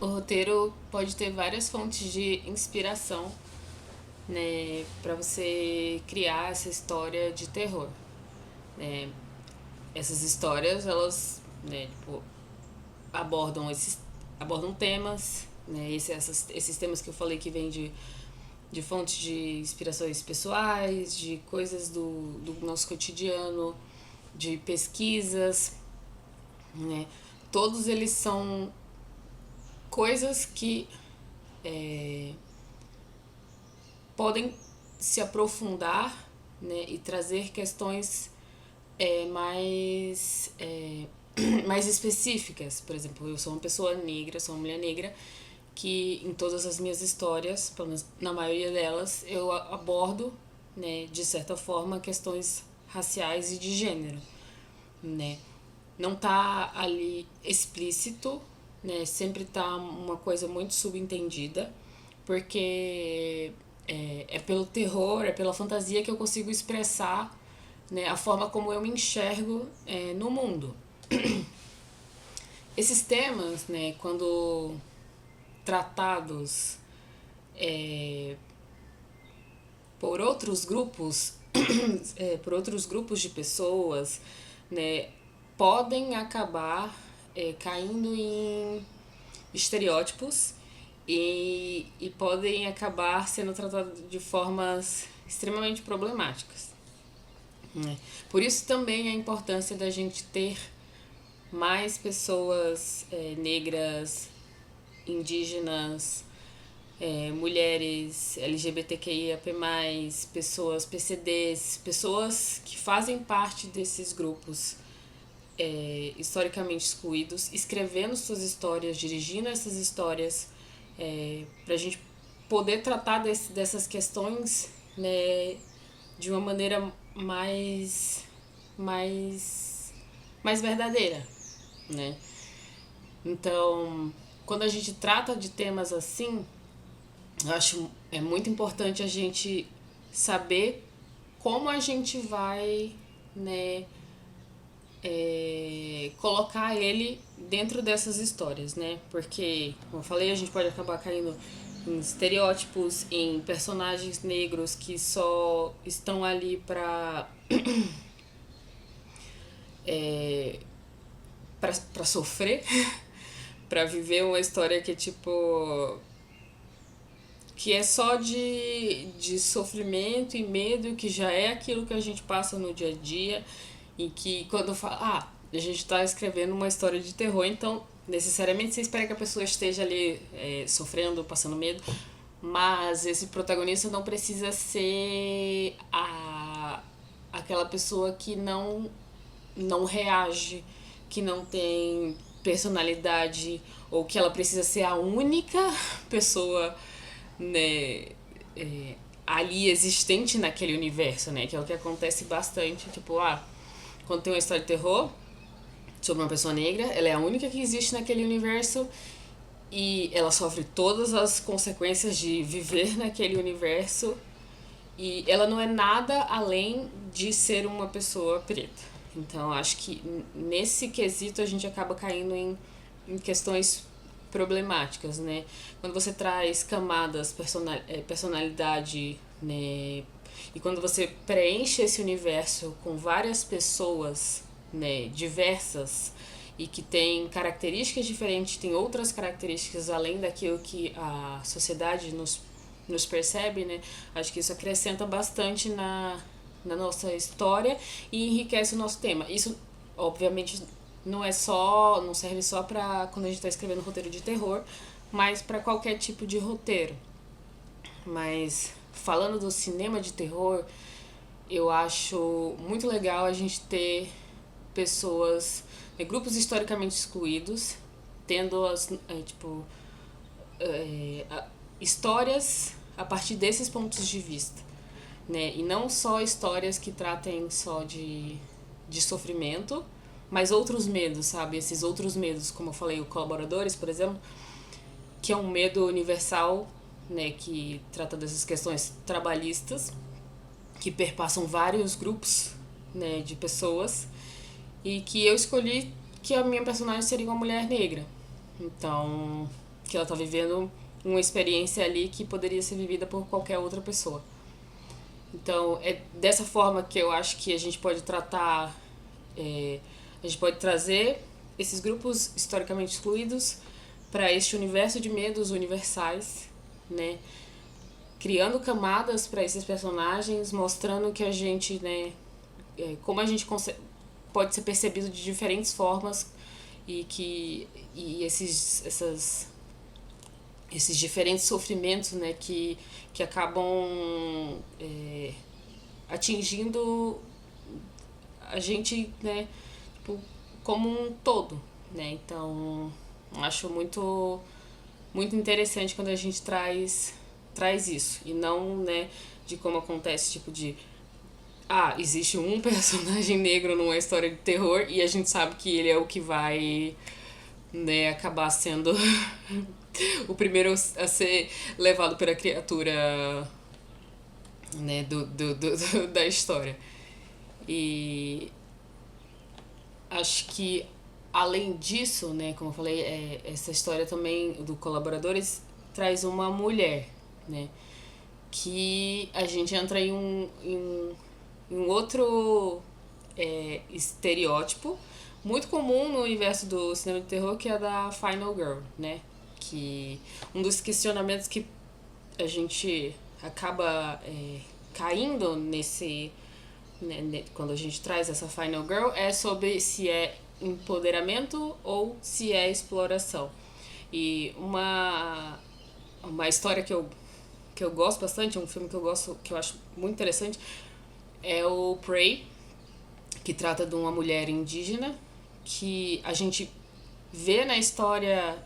O roteiro pode ter várias fontes de inspiração, né, para você criar essa história de terror, né? Essas histórias, elas, né, tipo, abordam temas, né? Esses temas que eu falei que vêm de fontes de inspirações pessoais, de coisas do nosso cotidiano, de pesquisas, né? Todos eles são coisas que podem se aprofundar, né, e trazer questões mais específicas. Por exemplo, eu sou uma pessoa negra, sou uma mulher negra, que em todas as minhas histórias, pelo menos na maioria delas, eu abordo, né, de certa forma, questões raciais e de gênero, né? Não tá ali explícito, né? Sempre tá uma coisa muito subentendida, porque é pelo terror, é pela fantasia que eu consigo expressar, né, a forma como eu me enxergo no mundo. Esses temas, né, quando tratados por outros grupos, por outros grupos de pessoas, né, podem acabar caindo em estereótipos e podem acabar sendo tratados de formas extremamente problemáticas, né? Por isso também a importância da gente ter mais pessoas negras, indígenas, mulheres LGBTQIAP+, pessoas PCDs, pessoas que fazem parte desses grupos historicamente excluídos, escrevendo suas histórias, dirigindo essas histórias, para a gente poder tratar dessas questões, né, de uma maneira mais, mais verdadeira, né? Então, quando a gente trata de temas assim, eu acho muito importante a gente saber como a gente vai, né, colocar ele dentro dessas histórias, né? Porque, como eu falei, a gente pode acabar caindo em estereótipos, em personagens negros que só estão ali pra sofrer, pra viver uma história que é tipo que é só de sofrimento e medo, que já é aquilo que a gente passa no dia a dia, e que quando fala, a gente está escrevendo uma história de terror, então necessariamente você espera que a pessoa esteja ali sofrendo, passando medo, mas esse protagonista não precisa ser aquela pessoa que não reage, que não tem personalidade, ou que ela precisa ser a única pessoa, né, ali existente naquele universo, né? Que é o que acontece bastante, tipo, quando tem uma história de terror sobre uma pessoa negra, ela é a única que existe naquele universo e ela sofre todas as consequências de viver naquele universo e ela não é nada além de ser uma pessoa preta. Então, acho que nesse quesito a gente acaba caindo em questões problemáticas, né? Quando você traz camadas, personalidade, né? E quando você preenche esse universo com várias pessoas, né, diversas e que têm características diferentes, tem outras características além daquilo que a sociedade nos percebe, né? Acho que isso acrescenta bastante na nossa história e enriquece o nosso tema. Isso, obviamente, não serve só para quando a gente está escrevendo roteiro de terror, mas para qualquer tipo de roteiro. Mas falando do cinema de terror, eu acho muito legal a gente ter pessoas, grupos historicamente excluídos, tendo histórias a partir desses pontos de vista, né? E não só histórias que tratem só de sofrimento, mas outros medos, sabe? Esses outros medos, como eu falei, o Colaboradores, por exemplo, que é um medo universal, né? Que trata dessas questões trabalhistas, que perpassam vários grupos, né, de pessoas, e que eu escolhi que a minha personagem seria uma mulher negra. Então, que ela tá vivendo uma experiência ali que poderia ser vivida por qualquer outra pessoa. Então, é dessa forma que eu acho que a gente pode tratar, a gente pode trazer esses grupos historicamente excluídos para este universo de medos universais, né? Criando camadas para esses personagens, mostrando que a gente, né, como a gente pode ser percebido de diferentes formas e esses diferentes sofrimentos, né, que acabam atingindo a gente, né, tipo, como um todo, né? Então, acho muito interessante quando a gente traz isso e não, né, de como acontece, tipo de existe um personagem negro numa história de terror e a gente sabe que ele é o que vai, né, acabar sendo o primeiro a ser levado pela criatura, né, da história. E acho que além disso, né, como eu falei, essa história também do Colaboradores traz uma mulher, né, que a gente entra em um outro estereótipo muito comum no universo do cinema de terror, que é a da Final Girl, né? Que um dos questionamentos que a gente acaba caindo nesse, né, quando a gente traz essa Final Girl é sobre se é empoderamento ou se é exploração. E uma história que eu gosto bastante, um filme que eu gosto, que eu acho muito interessante, é o Prey, que trata de uma mulher indígena que a gente vê na história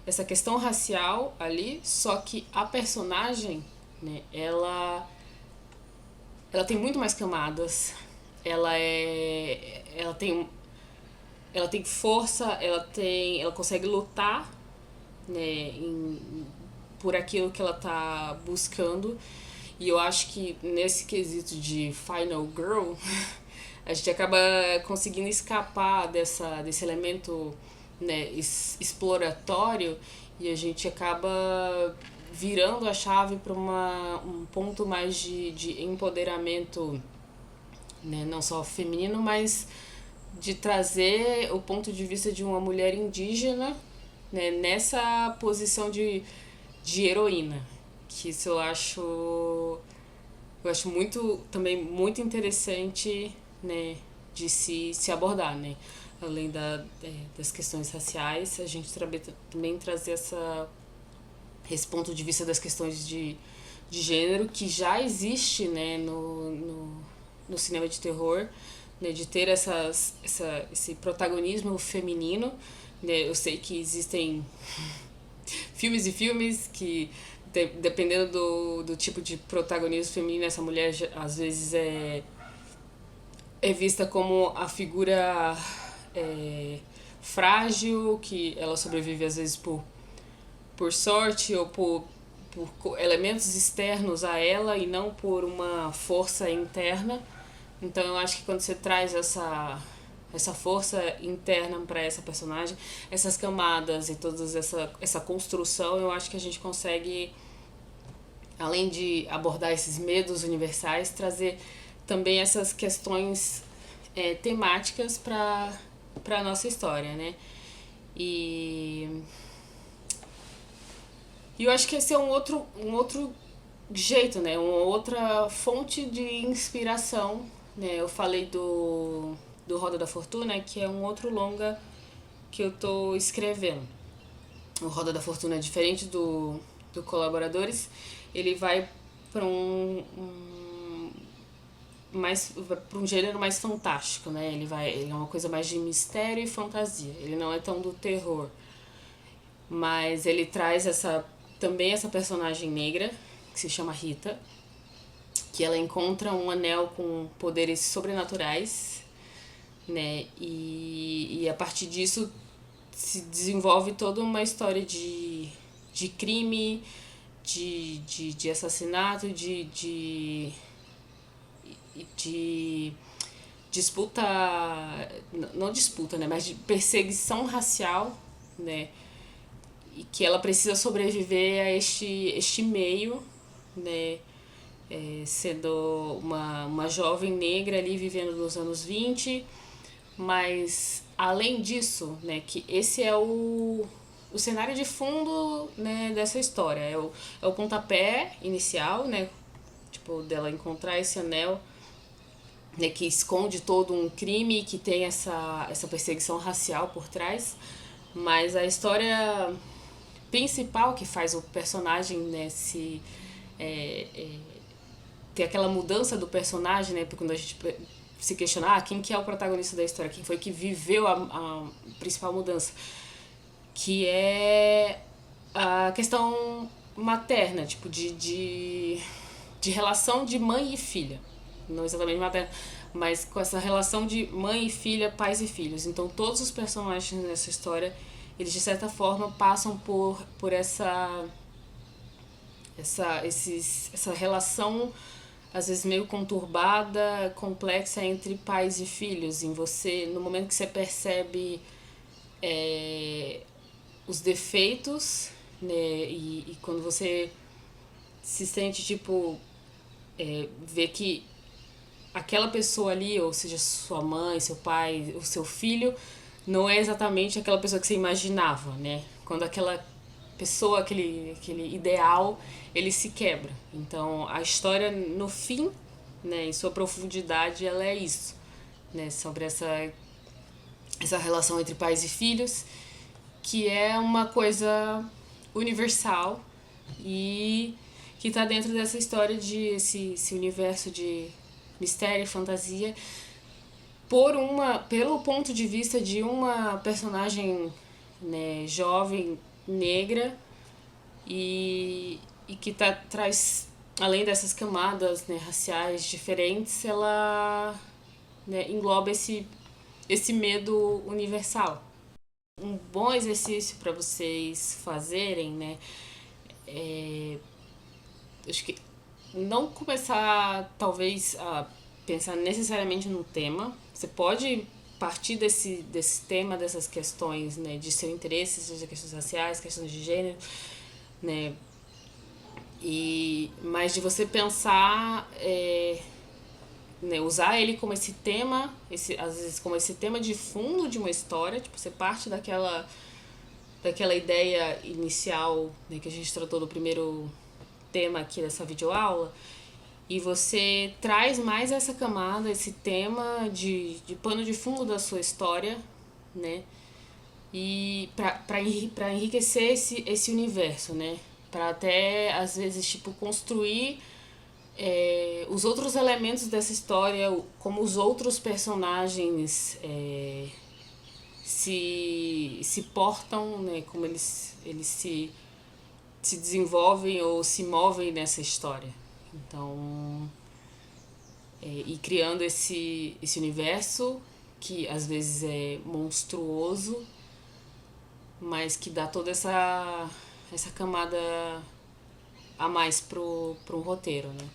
essa questão racial ali, só que a personagem, né, ela tem muito mais camadas, ela tem força, ela consegue lutar, né, por aquilo que ela tá buscando. E eu acho que nesse quesito de Final Girl, a gente acaba conseguindo escapar desse elemento, né, exploratório e a gente acaba virando a chave para um ponto mais de empoderamento, né, não só feminino, mas de trazer o ponto de vista de uma mulher indígena, né, nessa posição de heroína. Que isso eu acho muito também muito interessante, né, de se abordar, né? Além das questões raciais, a gente também trazer esse ponto de vista das questões de gênero que já existe, né, no cinema de terror, né, de ter esse protagonismo feminino, né? Eu sei que existem filmes e filmes que dependendo do tipo de protagonismo feminino, essa mulher às vezes é vista como a figura frágil, que ela sobrevive às vezes por sorte ou por elementos externos a ela e não por uma força interna. Então eu acho que quando você traz essa força interna para essa personagem, essas camadas e toda essa construção, eu acho que a gente consegue, além de abordar esses medos universais, trazer também essas questões temáticas para a nossa história, né? E eu acho que esse é um outro jeito, né? Uma outra fonte de inspiração, né? Eu falei do Roda da Fortuna, que é um outro longa que eu tô escrevendo. O Roda da Fortuna é diferente do Colaboradores, ele vai para para um gênero mais fantástico, né? Ele é uma coisa mais de mistério e fantasia. Ele não é tão do terror, mas ele traz também essa personagem negra que se chama Rita, que ela encontra um anel com poderes sobrenaturais, né? E a partir disso se desenvolve toda uma história de crime, de assassinato, de disputa, não disputa, né, mas de perseguição racial, né, e que ela precisa sobreviver a este meio, né? Sendo uma jovem negra ali vivendo nos anos 20, mas além disso, né, que esse é o cenário de fundo, né, dessa história, é o pontapé inicial, né, tipo, dela encontrar esse anel, né, que esconde todo um crime, que tem essa perseguição racial por trás, mas a história principal que faz o personagem, né, ter aquela mudança do personagem, né, porque quando a gente se questionar quem que é o protagonista da história, quem foi que viveu a principal mudança, que é a questão materna, tipo, de relação de mãe e filha. Não exatamente materna, mas com essa relação de mãe e filha, pais e filhos. Então todos os personagens nessa história, eles de certa forma passam por essa relação às vezes meio conturbada, complexa entre pais e filhos. Em você, no momento que você percebe é, os defeitos, né, e quando você se sente tipo ver que aquela pessoa ali, ou seja, sua mãe, seu pai, o seu filho, não é exatamente aquela pessoa que você imaginava, né? Quando aquela pessoa, aquele ideal, ele se quebra. Então, a história, no fim, né, em sua profundidade, ela é isso, né? Sobre essa relação entre pais e filhos, que é uma coisa universal e que está dentro dessa história de esse universo de mistério e fantasia pelo ponto de vista de uma personagem, né, jovem negra e que traz além dessas camadas, né, raciais diferentes, ela, né, engloba esse medo universal. Um bom exercício para vocês fazerem, né, acho que não começar talvez a pensar necessariamente no tema. Você pode partir desse tema, dessas questões, né, de seu interesse, seja questões raciais, questões de gênero, né, mas de você pensar, né, usar ele como esse tema, às vezes como esse tema de fundo de uma história, tipo, você parte daquela ideia inicial, né, que a gente tratou do primeiro tema aqui dessa videoaula, e você traz mais essa camada, esse tema de pano de fundo da sua história, né? E para enriquecer esse universo, né? Para até, às vezes, tipo, construir os outros elementos dessa história, como os outros personagens se portam, né? Como eles se desenvolvem ou se movem nessa história. Então, e criando esse universo que às vezes é monstruoso, mas que dá toda essa camada a mais pro roteiro, né?